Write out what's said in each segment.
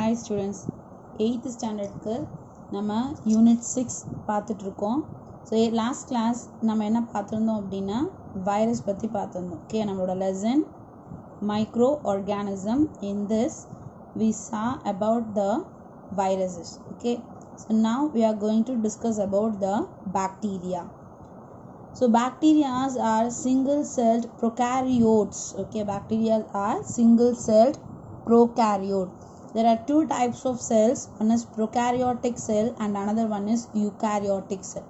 Hi students, 8th standardக்கு நம்ம unit 6 பார்த்துட்டு இருக்கோம். ஸோ லாஸ்ட் கிளாஸ் நம்ம என்ன பார்த்துருந்தோம் அப்படின்னா வைரஸ் பற்றி பார்த்துருந்தோம். ஓகே, நம்மளோட lesson micro organism. In this we saw about the viruses. Okay, so now we are going to discuss about the bacteria. So bacteria are single celled prokaryotes. Okay, bacteria are single celled prokaryote. There are two types of cells. One is prokaryotic cell and another one is eukaryotic cell.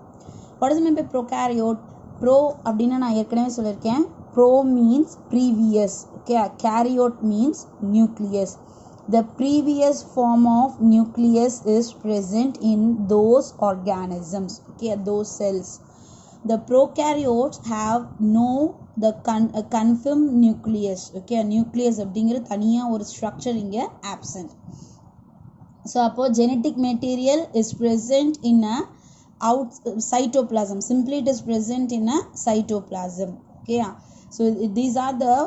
What is meant by prokaryote? Pro அப்படினா நான் ஏற்கனவே சொல்லிருக்கேன். Pro means previous. Okay, karyote means nucleus. The previous form of nucleus is present in those organisms. Okay, those cells. The prokaryotes have no confirmed nucleus. Okay, nucleus அப்படிங்கிற தனியா ஒரு structure இங்க absent. So அப்போ genetic material is present in a cytoplasm. Simply it is present in a cytoplasm. Okay, so these are the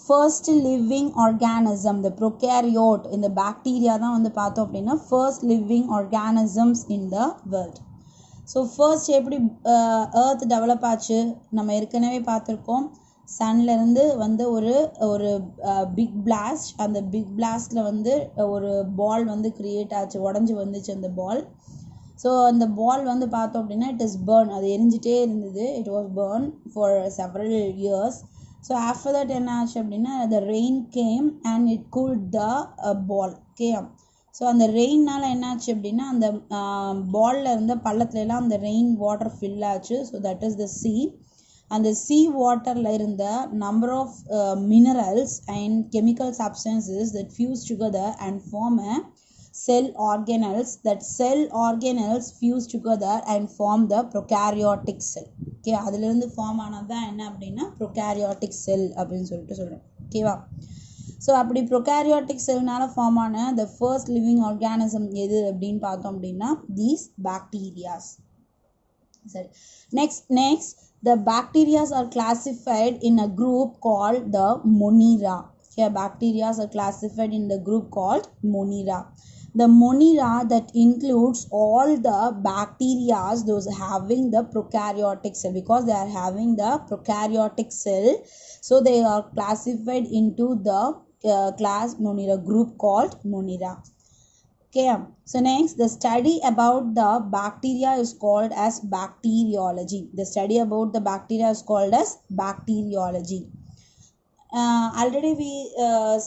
first living organism. The prokaryote in the bacteria தான் வந்து பார்த்தோம் அப்படின்னா first living organisms in the world. So first எப்படி earth develop ஆச்சு நம்ம ஏற்கனவே பார்த்துருக்கோம். சன்லேருந்து வந்து ஒரு பிக் பிளாஸ்ட், அந்த பிக் பிளாஸ்டில் வந்து ஒரு பால் வந்து க்ரியேட் ஆச்சு, உடஞ்சி வந்துச்சு அந்த பால். ஸோ அந்த பால் வந்து பார்த்தோம் அப்படின்னா இட் இஸ் பர்ன், அது எரிஞ்சிட்டே இருந்தது. It was burn for several years. So after that என்ன ஆச்சு அப்படின்னா the rain came and it cooled the ball. Okay, so அந்த ரெயின்னால என்னாச்சு அப்படின்னா அந்த பாலில் இருந்த பள்ளத்துலலாம் அந்த ரெயின் வாட்டர் ஃபில் ஆச்சு. So that is the sea. அந்த சீ வாட்டரில் இருந்த number of minerals and chemical substances that fuse together and form a cell organelles. That cell organelles fuse together and form the ப்ரொகாரியோட்டிக் sell. Okay, அதுலேருந்து form ஆனது தான் என்ன அப்படின்னா ப்ரொகாரியோட்டிக் செல் அப்படின்னு சொல்லிட்டு சொல்கிறோம். ஓகேவா? ஸோ அப்படி ப்ரொகாரியோட்டிக் செல்னால ஃபார்ம் ஆன த ஃபர்ஸ்ட் லிவிங் ஆர்கானிசம் எது அப்படின்னு பார்த்தோம் அப்படின்னா தீஸ் பாக்டீரியாஸ். சரி, next the bacteria are classified in a group called the Monera. Okay, bacteria are classified in the group called Monera. The Monera that includes all the bacteria those having the prokaryotic cell, because they are having the prokaryotic cell, so they are classified into the class Monera, group called Monera. Okay, so next the study about the bacteria is called as bacteriology. The study about the bacteria is called as bacteriology. Already we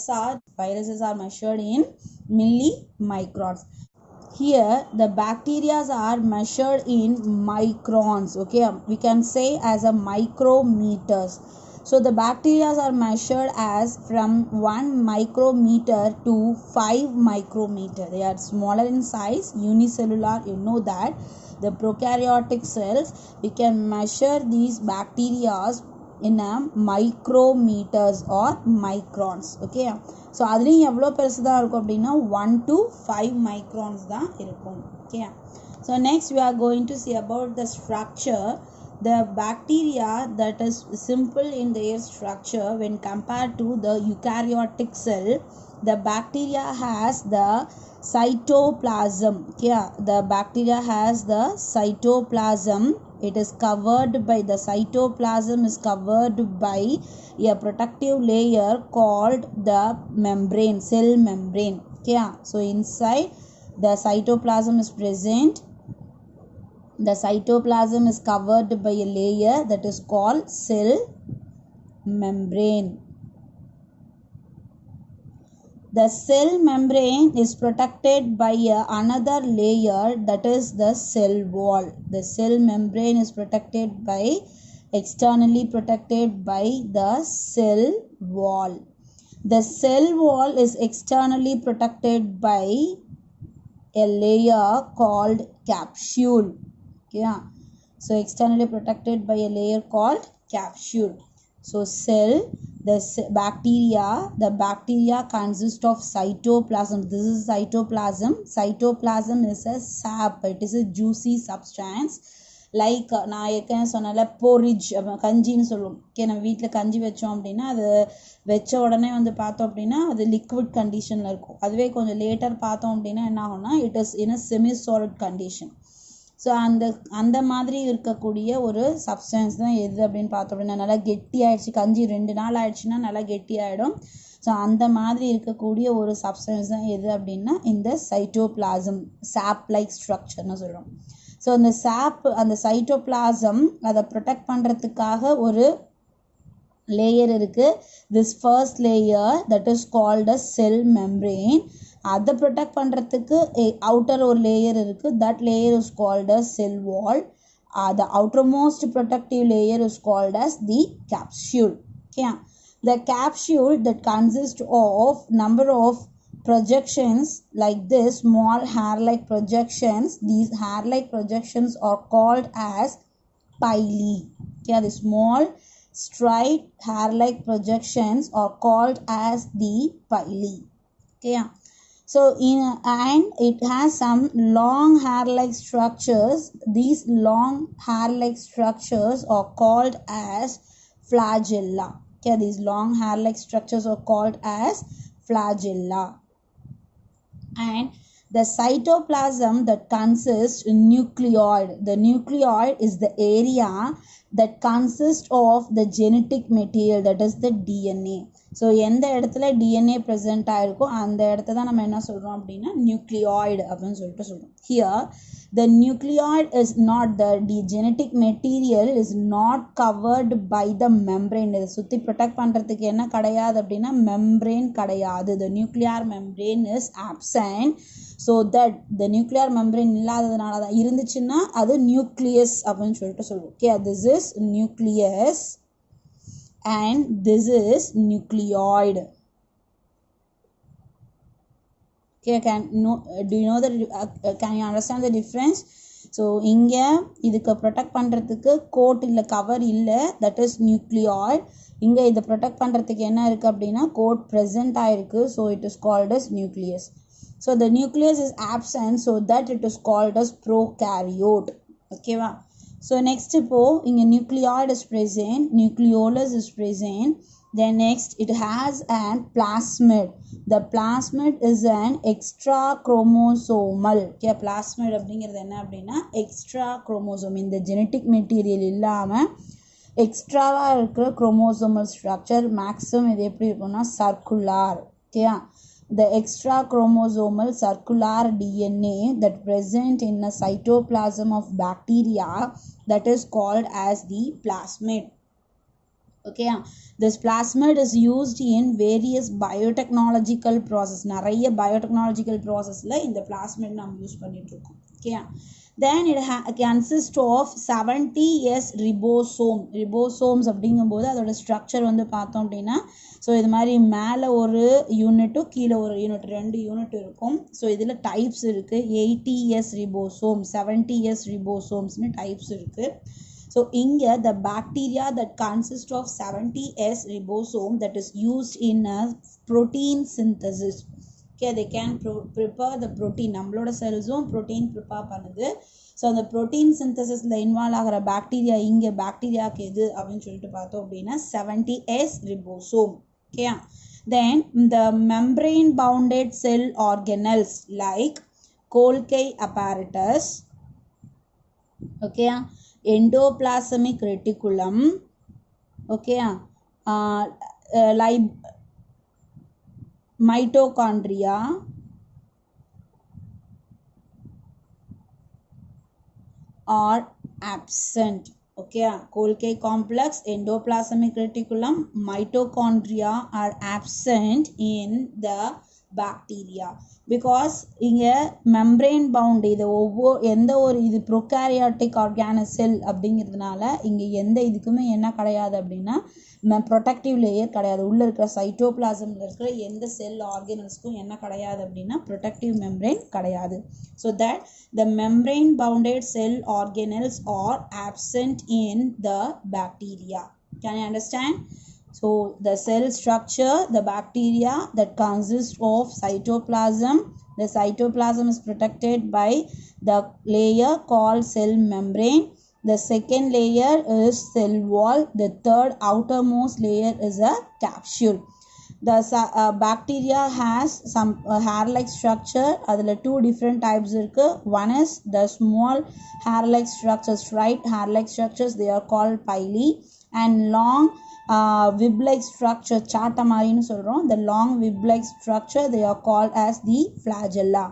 saw viruses are measured in millimicrons. Here the bacteria are measured in microns. Okay, we can say as a micrometers. So the bacteria are measured as from 1 micrometer to 5 micrometer. They are smaller in size, unicellular. You know that the prokaryotic cells, we can measure these bacteria in a micrometers or microns. Okay, so அதுலயும் எவ்வளவு பெருசு தான் இருக்கும் அப்படின்னா 1 to 5 microns தான் இருக்கும். Okay, so next we are going to see about the structure. The bacteria that is simple in their structure when compared to the eukaryotic cell. The bacteria has the cytoplasm. Yeah, the bacteria has the cytoplasm. It is covered by the cytoplasm is covered by a protective layer called the membrane, cell membrane. Yeah, so inside the cytoplasm is present. The cytoplasm is covered by a layer that is called cell membrane. The cell membrane is protected by another layer that is the cell wall. The cell membrane is protected by externally protected by the cell wall. The cell wall is externally protected by a layer called capsule. Yeah, so externally protected by a layer called capsule. So cell, the bacteria consists of cytoplasm. This is cytoplasm. Cytoplasm is a sap. It is a juicy substance like நான் ஏற்கனவே சொன்னால போரிஜ் கஞ்சின்னு சொல்லுவோம். Okay, நம்ம வீட்டில் கஞ்சி வச்சோம் அப்படின்னா அது வச்ச உடனே வந்து பார்த்தோம் அப்படின்னா அது லிக்விட் கண்டிஷனில் இருக்கும். அதுவே கொஞ்சம் லேட்டர் பார்த்தோம் அப்படின்னா என்ன ஆகும்னா it is in a semi solid condition. So அந்த மாதிரி இருக்கக்கூடிய ஒரு சப்ஸ்டன்ஸ் தான் எது அப்படின்னு பார்த்தோம் அப்படின்னா நல்லா கெட்டி ஆயிடுச்சு. கஞ்சி 2 நாள் ஆயிடுச்சுன்னா நல்லா கெட்டி ஆகிடும். ஸோ அந்த மாதிரி இருக்கக்கூடிய ஒரு சப்ஸ்டன்ஸ் தான் எது அப்படின்னா இந்த சைட்டோபிளாசம், சாப் லைக் ஸ்ட்ரக்சர்னு சொல்கிறோம். ஸோ அந்த சைட்டோபிளாசம் அதை ப்ரொடெக்ட் பண்ணுறதுக்காக ஒரு லேயர் இருக்குது. This first layer that is called a cell membrane. அதை ப்ரொடெக்ட் பண்ணுறதுக்கு அவுட்டர் ஒரு லேயர் இருக்குது. That layer is called as cell wall. The outermost protective layer is called as the capsule. Okay, the capsule that consists of number of projections like this, small hair-like projections. These hair-like projections are called as pili. Okay, the small straight hair-like projections are called as the pili. Okay. So and it has some long hair-like structures. These long hair-like structures are called as flagella. Okay, these long hair-like structures are called as flagella. And the cytoplasm that consists nucleoid. The nucleoid is the area that consists of the genetic material, that is the DNA. So எந்த இடத்துல DNA present ஆகிருக்கோ அந்த இடத்த தான் நம்ம என்ன சொல்கிறோம் அப்படின்னா nucleoid அப்படின்னு சொல்லிட்டு சொல்கிறோம். Here the nucleoid is not the genetic material is not covered by the membrane. இதை சுற்றி ப்ரொடெக்ட் பண்ணுறதுக்கு என்ன கிடையாது அப்படின்னா மெம்ப்ரெயின் கிடையாது. The nuclear membrane is absent. So that the nuclear membrane இல்லாததுனால தான் இருந்துச்சுன்னா அது நியூக்ளியஸ் அப்படின்னு சொல்லிட்டு சொல்லுவோம். Okay, this is nucleus and this is nucleoid. Okay, do you know that can you understand the difference? So இங்கே இதுக்கு ப்ரொடெக்ட் பண்ணுறதுக்கு கோட் இல்லை, கவர் இல்லை, தட் இஸ் நியூக்ளியாய்டு. இங்கே இதை ப்ரொடெக்ட் பண்ணுறதுக்கு என்ன இருக்குது அப்படின்னா கோட் ப்ரெசென்ட் ஆகிருக்கு. So it is called as nucleus. So the nucleus is absent, so that it is called as prokaryote. ஓகேவா? So next இங்கே nucleoid is present, nucleolus is present. Then next it has an plasmid. The plasmid is an extra chromosomal. Okay, plasmid அப்படிங்கிறது என்ன அப்படின்னா extra chromosome. இந்த genetic material இல்லாமல் எக்ஸ்ட்ராவாக இருக்கிற chromosomal structure. Maximum இது எப்படி இருக்கும்னா சர்க்குலார். ஓகேயா, the extra chromosomal circular DNA that present in a cytoplasm of bacteria, that is called as the plasmid. Okay, this plasmid is used in various biotechnological process. நிறைய biotechnological processல இந்த plasmid நாம் use பண்ணிட்டு இருக்கோம். Okay, then it consists of 70s ribosome. ribosomes அப்படிங்கும்போது அதோட structure வந்து பார்த்தோம் அப்படின்னா ஸோ இது மாதிரி மேலே ஒரு யூனிட்டும் கீழே ஒரு யூனிட், 2 யூனிட் இருக்கும். ஸோ இதில் டைப்ஸ் இருக்குது. 80s ரிபோசோம், 70s ரிபோசோம்ஸ்னு டைப்ஸ் இருக்குது. ஸோ இங்கே the bacteria that consist of 70s ribosome that is used in a protein synthesis. Okay, they can prepare the protein. நம்மளோட செல்ஸும் ப்ரோட்டீன் ப்ரிப்பேர் பண்ணுது. So அந்த protein சிந்தசிஸில் involve ஆகிற bacteria இங்கே பாக்டீரியாவுக்கு எது அப்படின்னு சொல்லிட்டு பார்த்தோம் அப்படின்னா 70s ribosome. Okay, then the membrane bounded cell organelles like Golgi apparatus, okay, endoplasmic reticulum, okay, like mitochondria, are absent. Okay, Golgi complex, endoplasmic reticulum, mitochondria are absent in the bacteria because இங்கே membrane bound இது எந்த ஒரு இது prokaryotic organic செல் அப்படிங்கிறதுனால இங்கே எந்த இதுக்குமே என்ன கிடையாது அப்படின்னா ப்ரொடெக்டிவ் லேயர் கிடையாது. உள்ளே இருக்கிற சைட்டோபிளாசமில் இருக்கிற எந்த செல் ஆர்கனல்ஸ்க்கும் என்ன கிடையாது அப்படின்னா ப்ரொடெக்டிவ் மெம்ப்ரெயின் கிடையாது. So that the membrane bounded cell organelles are absent in the bacteria. Can you understand? So the cell structure, the bacteria that consists of cytoplasm, the cytoplasm is protected by the layer called cell membrane. The second layer is cell wall. The third outermost layer is a capsule. The bacteria has some hair-like structure. அதில் two different types இருக்கு. One is the small hair-like structures, right? Hair-like structures, they are called pili. And long web-like structure, சாட்டை மாதிரின்னு சொல்கிறோம். The long web-like structure, they are called as the flagella.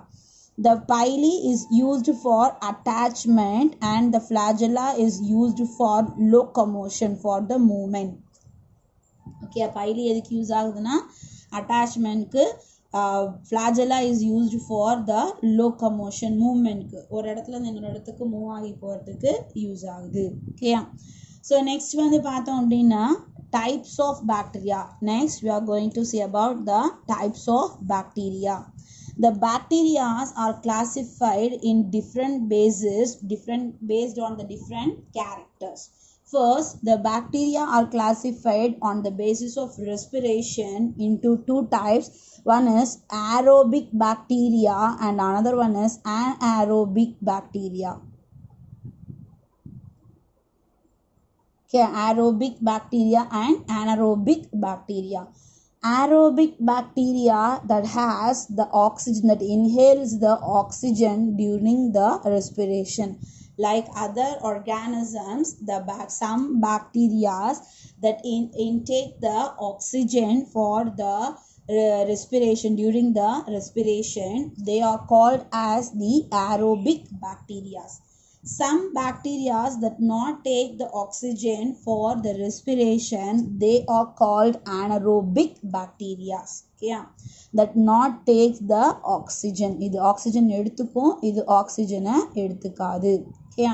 The pili is used for attachment and the flagella is used for locomotion, for the movement. Okay, pili எதுக்கு use ஆகுதுன்னா அட்டாச்மெண்ட்க்கு, flagella is used for the locomotion, மூவ்மெண்ட்க்கு, ஒரு இடத்துல இருந்து இன்னொரு இடத்துக்கு move ஆகி போகிறதுக்கு use ஆகுது. ஓகேயா? ஸோ நெக்ஸ்ட் வந்து பார்த்தோம் அப்படின்னா types of bacteria. Next we are going to see about the types of bacteria. The bacteria are classified in different bases, based on the different characters. First, the bacteria are classified on the basis of respiration into two types. One is aerobic bacteria and another one is anaerobic bacteria. Okay, aerobic bacteria and anaerobic bacteria. Aerobic bacteria that has the oxygen, that inhales the oxygen during the respiration. Like other organisms, some bacteria that intake the oxygen for the respiration, during the respiration, they are called as the aerobic bacteria. Some bacteria that not take the oxygen for the respiration, they are called anaerobic bacteria. Okay, that not take the oxygen. இது oxygen எடுத்துக்கும், இது oxygen எடுத்துக்காது. Okay,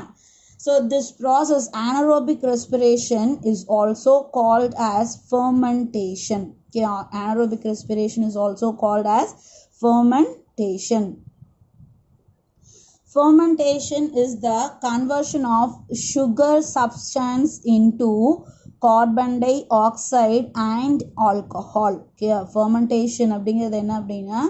so this process, anaerobic respiration, is also called as fermentation. Okay, anaerobic respiration is also called as fermentation. Fermentation is the conversion of sugar substance into carbon dioxide and alcohol. Okay, fermentation அப்படிங்கிறது என்ன அப்படின்னா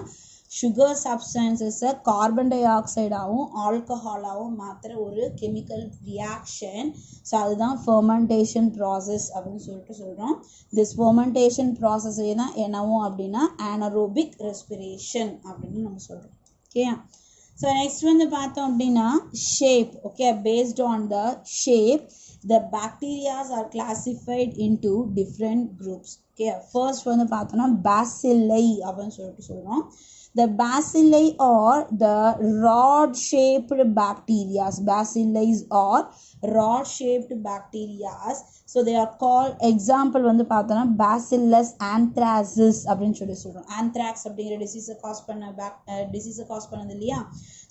sugar substances carbon dioxide ஆகவும் alcohol ஆகவும் மாத்திர ஒரு chemical reaction. So அதுதான் fermentation process அப்படின்னு சொல்கிறோம். this fermentation process தான் என்னவும் அப்படின்னா anaerobic respiration அப்படின்னு நம்ம சொல்கிறோம். Okay, so next one the பார்த்தோம் அப்படின்னா shape. Okay, based on the shape, the bacteria are classified into different groups. Okay, first one the பார்த்தோம்னா bacilli அப்படின்னு சொல்றோம். The bacilli are the rod shaped bacteria. Bacilli are rod shaped bacteria. So they are called, example வந்து பார்த்தோம்னா bacillus anthracis அப்படின்னு சொல்றோம். anthrax அப்படிங்கிற டிசீஸை cos பண்ணது இல்லையா?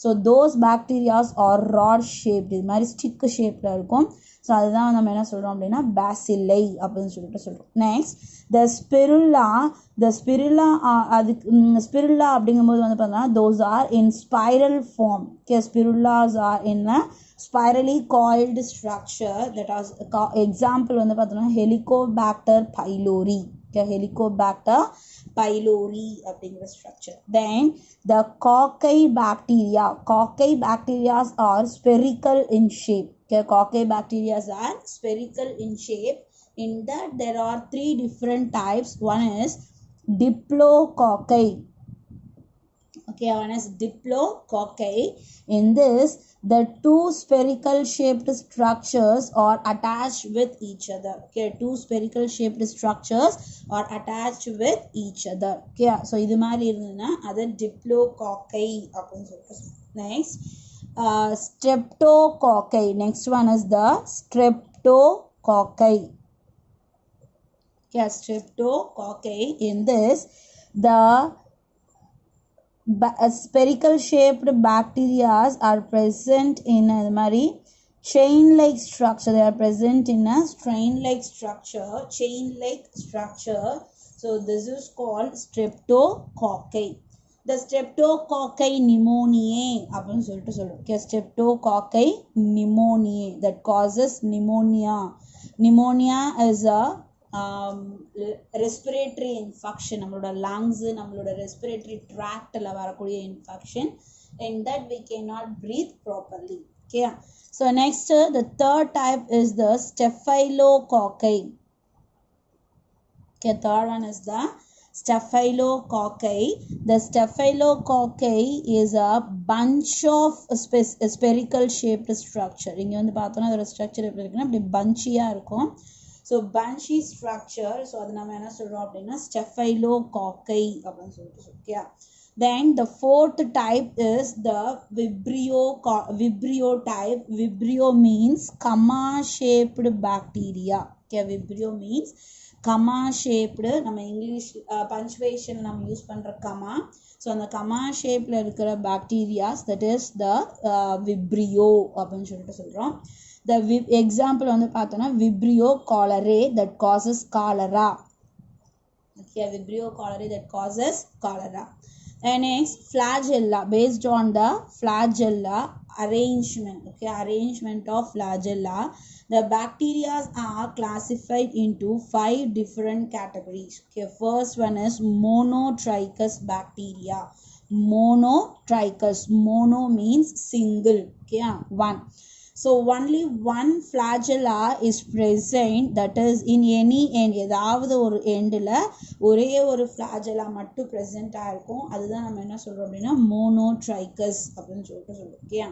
So those bacteria are rod shaped, இது மாதிரி ஸ்டிக் ஷேப்ல இருக்கும். ஸோ அதுதான் நம்ம என்ன சொல்கிறோம் அப்படின்னா bacilli அப்படின்னு சொல்கிறோம். நெக்ஸ்ட் the spirilla அதுக்கு spirilla அப்படிங்கும்போது வந்து பார்த்தோம்னா those are in spiral form. Okay, spirullas are in a spirally coiled structure. that is example வந்து பார்த்தோம்னா Helicobacter pylori. Okay, Helicobacter pylori அப்படிங்கிற structure. Then the cocci bacteria are spherical in shape. Okay, cocci bacteria are spherical in shape. In that there are three different types. One is diplococci. Okay, one is diplococci. In this, the two spherical shaped structures are attached with each other. Okay, two spherical shaped structures are attached with each other. Okay, so இது மாதிரி இருந்ததுன்னா அது diplococci அப்படின்னு சொல்லிட்டு. Next, streptococci. Next one is the streptococci. Okay, streptococci. In this, the spherical shaped bacteria are present in a chain like structure. They are present in a chain like structure. So this is called streptococci. The streptococci pneumoniae அப்படின்னு சொல்லிட்டு சொல்றோம். Okay, streptococci pneumoniae, that causes pneumonia. Pneumonia is a respiratory infection. நம்மளோட lungs, நம்மளோட respiratory tractல வரக்கூடிய infection. In that we cannot breathe properly. Okay. So next, the third type is the staphylococci. Okay, third one is the staphylococci. The staphylococci is a bunch of spherical shaped structure. இங்க வந்து பார்த்தோம்னா அதோட structure எப்படி இருக்குன்னா அப்படி பஞ்சியா இருக்கும். So பஞ்சி structure. So அது நம்ம என்ன சொல்றோம் அப்படின்னா staphylococci அப்படின்னு சொல்லிட்டு. Okay. Then the fourth type is the vibrio type. Vibrio means comma shaped bacteria. Okay, vibrio means comma shaped. நம்ம இங்கிலீஷ் பஞ்சுவேஷன் நம்ம யூஸ் பண்ற comma. ஸோ அந்த comma ஷேப்ல இருக்கிற bacterias, that is the vibrio அப்படின்னு சொல்லிட்டு சொல்றோம். The example வந்து பார்த்தோம்னா vibrio cholerae that causes cholera. Okay, vibrio cholerae that causes cholera. And next, flagella, based on the flagella arrangement. Okay, arrangement of flagella, the bacteria are classified into 5 different categories. Okay, first one is monotrichous bacteria. Monotrichous, mono means single. Okay, one. So only one flagella is present, that is in any end. ஏதாவது ஒரு எண்டில் ஒரே ஒரு flagella மட்டும் present ஆயிருக்கும். அதுதான் நம்ம என்ன சொல்கிறோம் அப்படின்னா monotrichous அப்படின்னு சொல்லிட்டு சொல்லுவோம். ஓகே.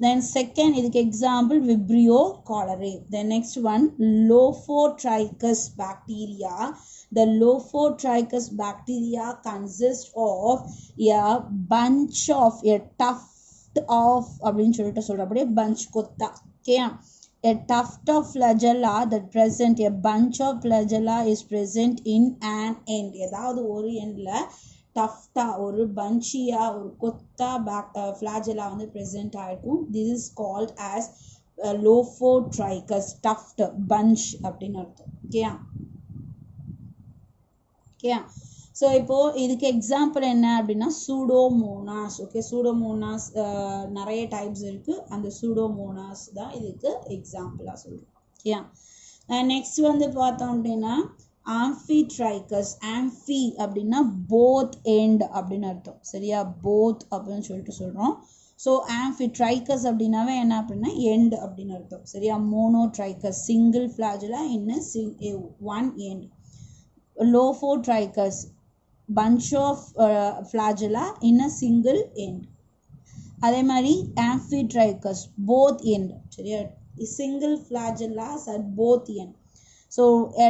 Then second, இதுக்கு example vibrio cholerae. Then next one, lophotrichous bacteria. The lophotrichous bacteria consists of a bunch of a tough of அப்படின்னு சொல்லிட்டு சொல்ற அப்படியே bunch கொத்தா. Okay. A tuft of flagella that present, a bunch of flagella is present in an end. ஏதாவது ஒரு எண்ட்ல டஃப்டா ஒரு பஞ்சியா ஒரு கொத்தா flagella வந்து present ஆயிருக்கும். This is called as lophotrichous, tuft, bunch அப்படின்னு அர்த்தம். ஓகே. ஓகே. ஸோ இப்போது இதுக்கு எக்ஸாம்பிள் என்ன அப்படின்னா சூடோமோனாஸ். ஓகே, சூடோமோனாஸ் நிறைய டைப்ஸ் இருக்குது. அந்த சூடோமோனாஸ் தான் இதுக்கு எக்ஸாம்பிளாக சொல்கிறோம். ஓகே. நெக்ஸ்ட் வந்து பார்த்தோம் அப்படின்னா ஆம்ஃபிட்ரைக்கஸ். ஆம்ஃபி அப்படின்னா போத் எண்ட் அப்படின்னு அர்த்தம். சரியா, போத் அப்படின்னு சொல்லிட்டு சொல்கிறோம். ஸோ ஆம்ஃபிட்ரைக்கஸ் அப்படின்னாவே என்ன அப்படின்னா எண்ட் அப்படின்னு அர்த்தம். சரியா, மோனோட்ரைக்கஸ் சிங்கிள் ஃப்ளாஜெல்லா இன்னும் one end. Lophotrichous, bunch of flagella in a single end. அதே மாதிரி amphitrichous, both end. சரியா, single flagellas at both end. So a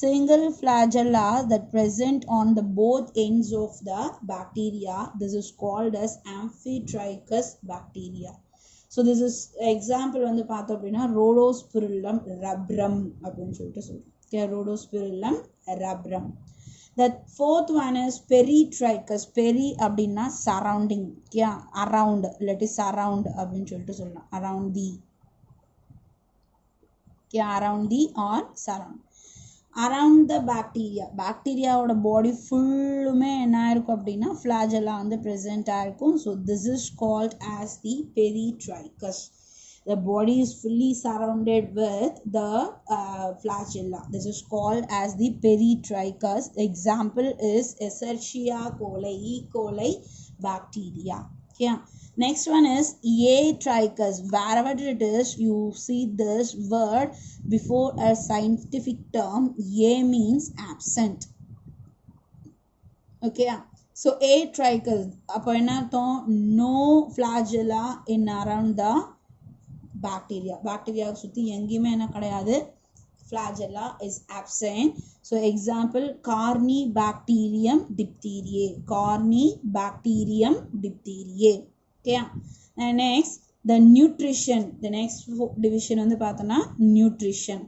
single flagella that present on the both ends of the bacteria, this is called as amphitrichous bacteria. So this is example வந்து பார்த்தோம் அப்படின்னா Rhodospirillum rubrum அப்படின்னு சொல்லிட்டு சொல்றோம். Rhodospirillum rubrum. The fourth one is peritrichous. Peri அப்படின்னா surrounding. Around, let us surround அப்படின்னு சொல்லிட்டு சொல்லலாம். Around the. Around the or surround. Around the bacteria. Bacteriaவோட body ஃபுல்லுமே என்ன ஆயிருக்கும் அப்படின்னா flagella வந்து present ஆயிருக்கும். So this is called as the peritrichous. The body is fully surrounded with the flagella. This is called as the peritrichous. Example is Escherichia coli, E. coli bacteria. Okay. Next one is atrichous. Wherever it is, you see this word before a scientific term. A means absent. Okay. So atrichous. அப்போ என்ன அர்த்தம்? No flagella in around the bacteria. Bacteria சுத்தி எங்கேயுமே என்ன கிடையாது, flagella is absent. So example Corynebacterium diphtheriae. Corynebacterium diphtheriae. Okay. And next the nutrition. The next division வந்து பார்த்தோம்னா nutrition.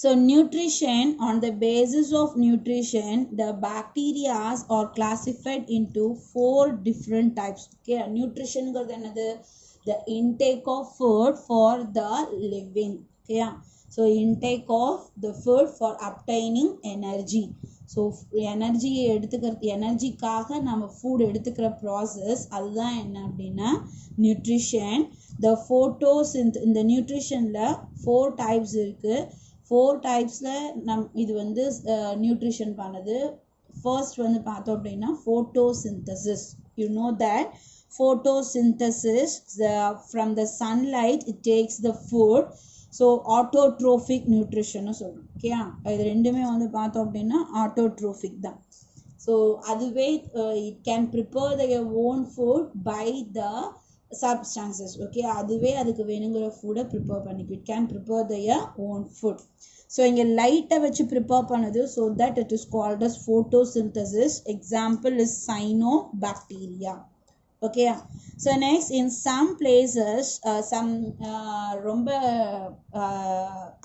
So nutrition, on the basis of nutrition, the bacteria are classified into 4 different types. Okay. Nutrition ங்கிறது என்னது? The intake of food for the living. Okay. So intake of the food for obtaining energy. So energy எடுத்துக்கிறது, எனர்ஜிக்காக நம்ம food எடுத்துக்கிற process, அதுதான் என்ன அப்படின்னா nutrition. The இந்த நியூட்ரிஷனில் 4 types இருக்குது. 4 டைப்ஸில் இது வந்து நியூட்ரிஷன் பண்ணுது. ஃபர்ஸ்ட் வந்து பார்த்தோம் அப்படின்னா photosynthesis. you know that photosynthesis, from the sunlight it takes the food. So autotrophic நியூட்ரிஷன்னு சொல்கிறோம். ஓகேயா, இது ரெண்டுமே வந்து பார்த்தோம் அப்படின்னா ஆட்டோட்ரோஃபிக் தான். ஸோ அதுவே it can prepare their own food by the substances. Okay, அதுவே அதுக்கு வேணுங்கிற ஃபுட்டை ப்ரிப்பேர் பண்ணிக்கும். It can prepare their own food. So இங்கே லைட்டை வச்சு ப்ரிப்பேர் பண்ணுது. So that it is called as photosynthesis. Example is cyanobacteria. Okay, so next, in some places, some ரொம்ப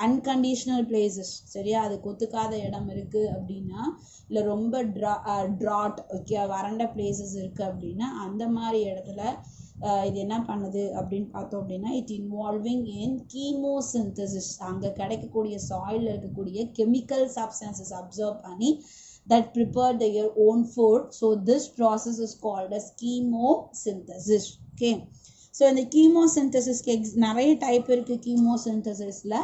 unconditional places, சரியா, அதுக்கு ஒத்துக்காத இடம் இருக்குது அப்படின்னா, இல்லை ரொம்ப ட்ராட், ஓகே, வறண்ட பிளேசஸ் இருக்குது அப்படின்னா, அந்த மாதிரி இடத்துல இது என்ன பண்ணுது அப்படின்னு பார்த்தோம் அப்படின்னா, இட் இன்வால்விங் இன் கீமோசிந்தசிஸ். அங்கே கிடைக்கக்கூடிய சாயிலில் இருக்கக்கூடிய கெமிக்கல் சப்ஸ்டன்சஸ் அப்சர்வ் பண்ணி that prepare their own food. So this process is called as chemosynthesis. Okay, so in the chemosynthesis நிறைய டைப் இருக்குது chemosynthesisல.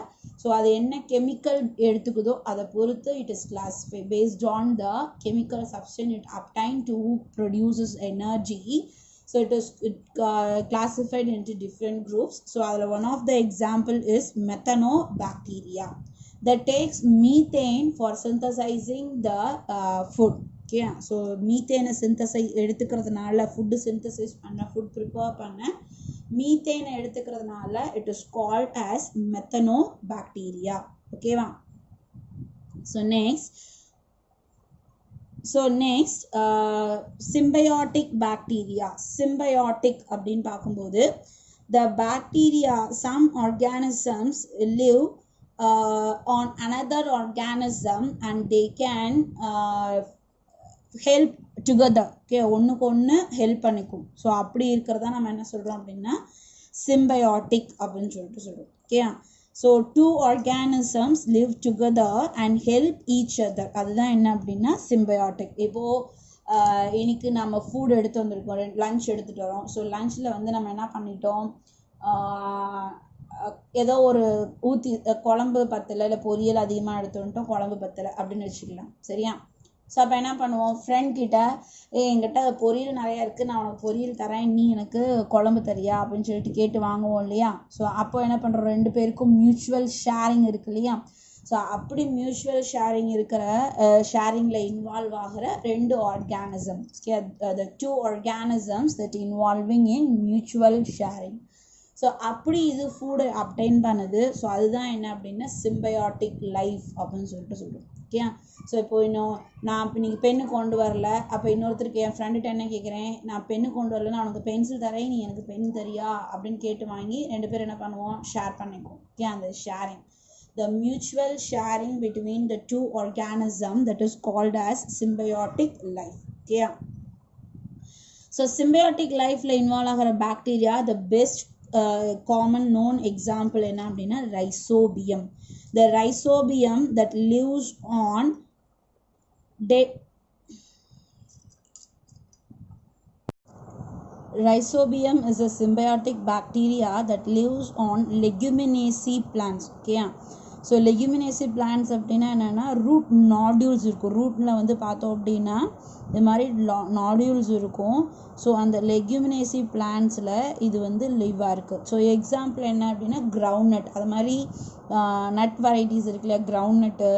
ஸோ அது என்ன கெமிக்கல் எடுத்துக்குதோ அதை பொறுத்து it is classified based on the chemical substance it obtained to produces energy. So it is classified into different groups. So one of the example is methanobacteria that takes methane for synthesizing the food. Okay, so methane synthesize எடுத்துக்கிறதுனால food synthesis பண்ண food prepare பண்ண methane எடுத்துக்கிறதுனால it is called as methanobacteria. Okay வா. So next symbiotic bacteria. Symbiotic அப்படின்னு பார்க்கும்போது the bacteria, some organisms live on another organism and they can help together. Okay, ஒன்றுக்கு ஒன்று help பண்ணிக்கும். So அப்படி இருக்கிறதா நம்ம என்ன சொல்கிறோம் அப்படின்னா symbiotic அப்படின்னு சொல்கிறோம். Okay, so 2 organisms live together and help each other. அதுதான் என்ன அப்படின்னா symbiotic. இப்போது இன்னைக்கு நம்ம ஃபுட் எடுத்து வந்திருக்கோம், லஞ்ச் எடுத்துகிட்டு வரோம். ஸோ லஞ்சில் வந்து நம்ம என்ன பண்ணிட்டோம், ஏதோ ஒரு ஊற்றி குழம்பு பத்தலை, இல்லை பொரியல் அதிகமாக எடுத்து வந்துட்டோம், குழம்பு பத்தலை அப்படின்னு வச்சுக்கலாம், சரியா. ஸோ அப்போ என்ன பண்ணுவோம், ஃப்ரெண்ட் கிட்ட என்கிட்ட பொரியல் நிறையா இருக்குது, நான் உனக்கு பொரியல் தரேன், நீ எனக்கு குழம்பு தரியா அப்படின்னு சொல்லிட்டு கேட்டு வாங்குவோம் இல்லையா. ஸோ அப்போ என்ன பண்ணுறோம், 2 பேருக்கும் மியூச்சுவல் ஷேரிங் இருக்கு இல்லையா. ஸோ அப்படி மியூச்சுவல் ஷேரிங் இருக்கிற ஷேரிங்கில் இன்வால்வ் ஆகிற 2 organism, the 2 organisms that involving in mutual sharing. So அப்படி இது ஃபுட்டை அப்டைன் பண்ணுது. ஸோ அதுதான் என்ன அப்படின்னா சிம்பயாட்டிக் லைஃப் அப்படின்னு சொல்கிறோம். ஓகே, ஸோ இப்போ இன்னும் நான் இப்போ நீங்கள் பெண்ணு கொண்டு வரல, அப்போ இன்னொருத்தருக்கு என் ஃப்ரெண்டுகிட்ட என்ன கேட்குறேன், நான் பெண்ணு கொண்டு வரல, நான் உனக்கு பென்சில் தரேன், நீ எனக்கு பென் தரியா அப்படின்னு கேட்டு வாங்கி 2 பேர் என்ன பண்ணுவோம், ஷேர் பண்ணிக்குவோம். ஓகே, அந்த sharing, the mutual sharing between the 2 organisms, that is called as symbiotic life. Okay, so symbiotic life la involve ஆகிற bacteria, the best common known example என்ன அப்படின்னா rhizobium. The rhizobium that lives on Rhizobium is a symbiotic bacteria that lives on leguminaceae plants. Okay, so Leguminosae plants அப்படின்னா என்னென்னா root nodules இருக்கும். ரூட்டில் வந்து பார்த்தோம் அப்படின்னா இது மாதிரி நாடியூல்ஸ் இருக்கும். ஸோ அந்த லெகுமினேசி பிளான்ட்ஸில் இது வந்து லிவாக இருக்குது. ஸோ எக்ஸாம்பிள் என்ன அப்படின்னா கிரவுண்ட் நட், அது மாதிரி நட் வெரைட்டிஸ் இருக்கு இல்லையா, கிரவுண்ட் நட்டு,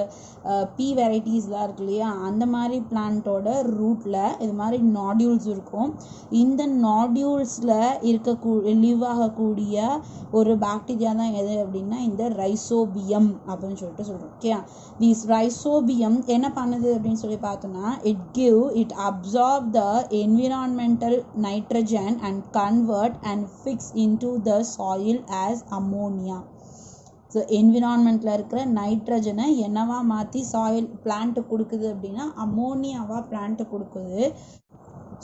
பீ வெரைட்டிஸ்லாம் இருக்கு இல்லையா, அந்த மாதிரி பிளான்ட்டோட ரூட்டில் இது மாதிரி நாடியூல்ஸ் இருக்கும். இந்த நாடியூல்ஸில் லிவ் ஆகக்கூடிய ஒரு பாக்டீரியா தான் எது அப்படின்னா இந்த ரைசோபியம் அப்படின்னு சொல்லிட்டு சொல்கிறோம். ஓகே, திஸ் ரைசோபியம் என்ன பண்ணுது அப்படின்னு சொல்லி பார்த்தோம்னா it absorb the environmental nitrogen and convert and fix into the soil as ammonia. So என்விரான்மெண்ட்டில் இருக்கிற நைட்ரஜனை என்னவா மாற்றி சாயில் பிளான்ட்டு கொடுக்குது அப்படின்னா அமோனியாவாக பிளான்ட்டு கொடுக்குது.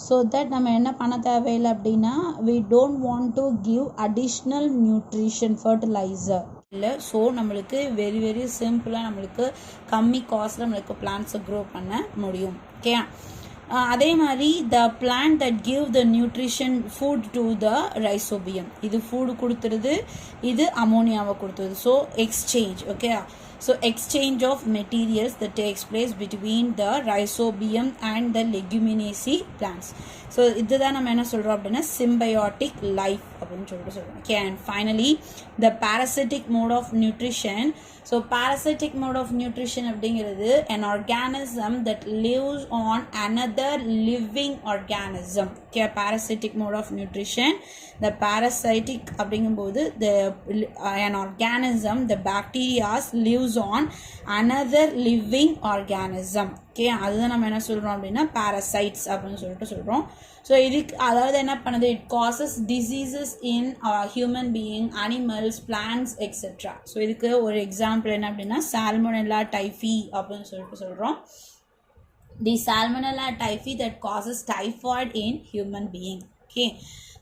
ஸோ தட் நம்ம என்ன பண்ண தேவையில்லை அப்படின்னா we don't want to give additional nutrition fertilizer இல்லை. ஸோ நம்மளுக்கு வெரி வெரி சிம்பிளாக நம்மளுக்கு கம்மி காஸ்ட்டில் நம்மளுக்கு பிளான்ட்ஸை க்ரோ பண்ண முடியும். ஓகே, அதே மாதிரி த plant that give the nutrition food to the rhizobium, இது ஃபுட் கொடுத்துருது, இது அமோனியாவை கொடுத்துருது. So exchange. Okay, So exchange of materials that takes place between the rhizobium and the leguminaceae plants. So இதுதான் நம்ம என்ன சொல்றோம் அப்படின்னா symbiotic life அப்படின்னு சொல்லிட்டு சொல்றோம். Okay, and finally the parasitic mode of nutrition. So parasitic mode of nutrition அப்படிங்கிறது an organism that lives on another living organism. Okay, parasitic mode of nutrition. The parasitic அப்படிங்கும்போது an organism, the bacteria lives on another living organism. Okay, அதுதான் நம்ம என்ன சொல்றோம் அப்படின்னா parasites அப்படின்னு சொல்லிட்டு சொல்றோம். ஸோ இதுக்கு அதாவது என்ன பண்ணுது, it causes diseases in human being, animals, plants etcetera. So இதுக்கு ஒரு எக்ஸாம்பிள் என்ன அப்படின்னா சால்மோனெல்லா டைஃபி அப்படின்னு சொல்லிட்டு சொல்கிறோம். The salmonella typhi that causes typhoid in human being. Okay,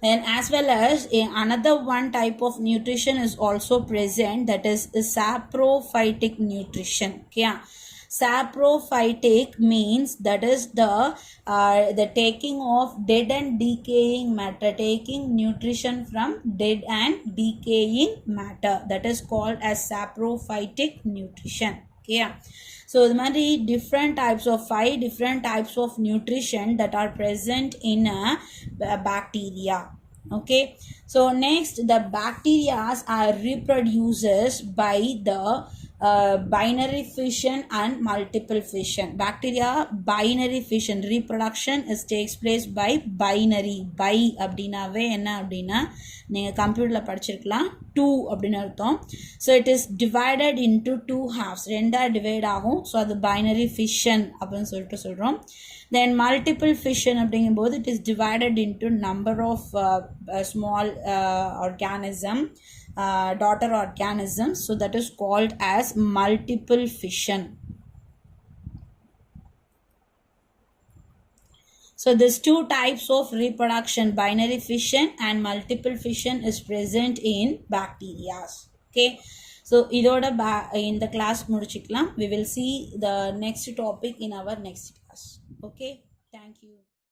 then as well as another one type of nutrition is also present, that is saprophytic nutrition. Okay, saprophytic means that is the taking of dead and decaying matter, taking nutrition from dead and decaying matter, that is called as saprophytic nutrition. Okay, so the many different types of 5 different types of nutrition that are present in a bacteria. Okay, so next, the bacteria are reproduces by the binary fission and multiple fission. Bacteria binary fission reproduction takes place by binary. Bi அப்படினாவே என்ன அப்படின்னா நீங்க கம்ப்யூட்டர்ல படிச்சிருக்கலாம் 2 அப்படின்னு அர்த்தம். So it is divided into 2 halves, ரெண்டா divide ஆகும். So அது binary fission அப்படின்னு சொல்லிட்டு சொல்றோம். Then multiple fission அப்படிங்கும்போது it is divided into number of small organism, daughter organisms, so that is called as multiple fission. So these 2 types of reproduction, binary fission and multiple fission, is present in bacteria. Okay, so idoda in the class mudichikalam. We will see the next topic in our next class. Okay, thank you.